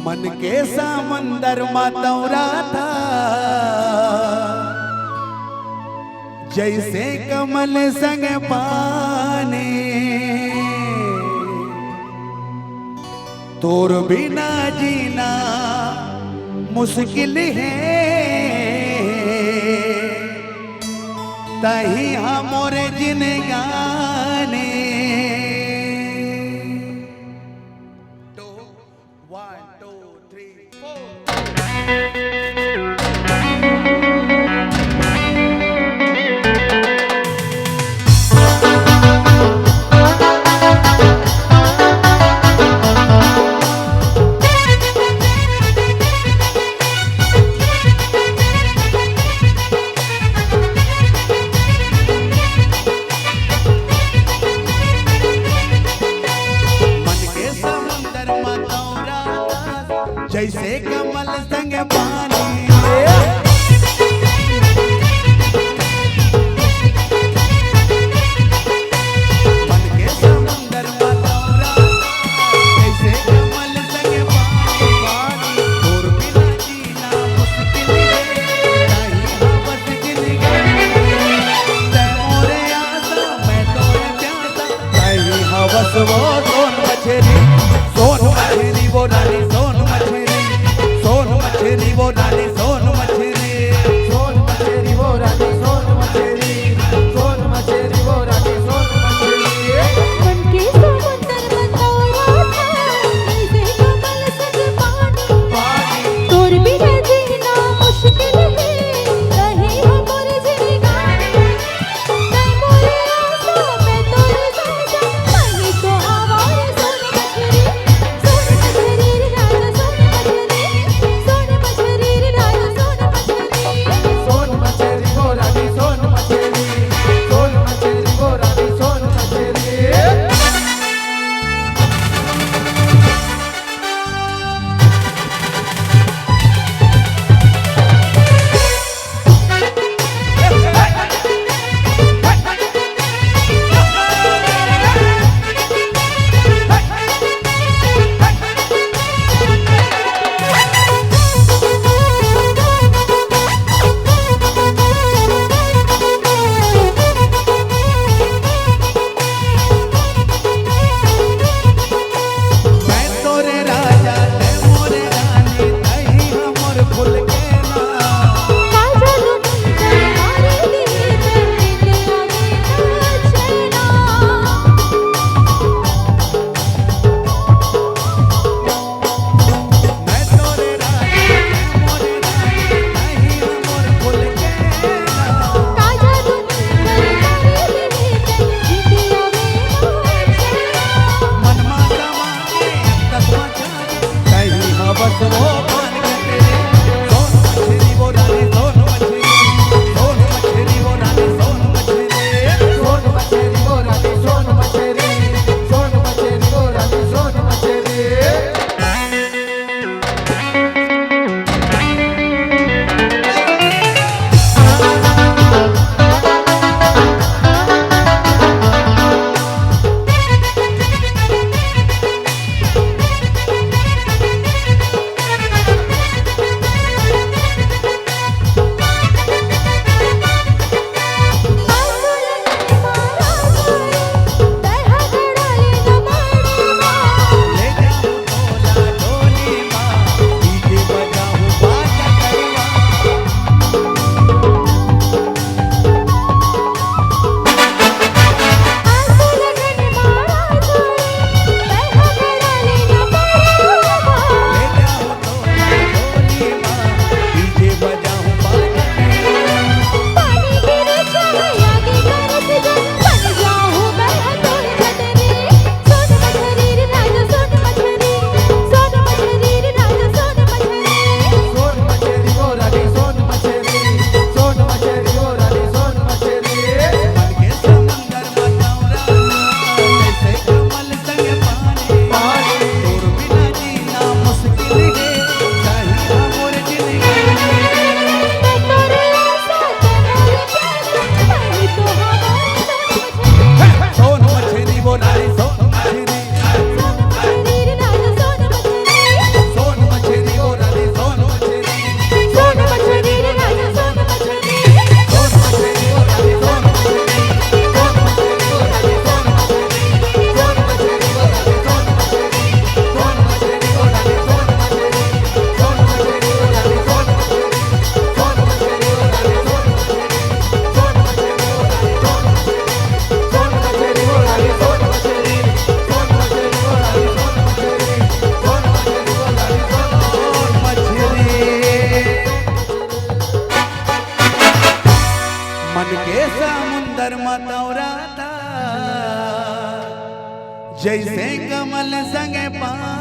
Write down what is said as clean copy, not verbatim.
मन के समंदर में दौरा था, जैसे कमल संग पानी। तोर बिना जीना मुश्किल है, तही हमरे जिनगाने। 1 2 3 4 जैसे कमल संग पानी। मन के समंदर में दौरा, जैसे कमल संग पानी। और बिना जीना मुश्किल है, नहीं बस जिंदगी। तै मोरे आसा मैं तोरे प्यासा, नहीं हवस वो सोन मछली। सोन मछली वो रानी सोन मछली, वो रानी सोन मछली। सोन मछली वो रानी सोन मछली, सोन मछली वो रानी सोन मछली। मन के समुंदर में दौरा था, जैसे कमल संग पानी। तोर बिना जीना मुश्किल है, कहीं हमरे जिंदगानी। तै मोरे आसा मैं तोरे साजा, कहीं तो हमारे सोन मछली। मन के समुंदर मतौरा था जैसे कमल संगे पानी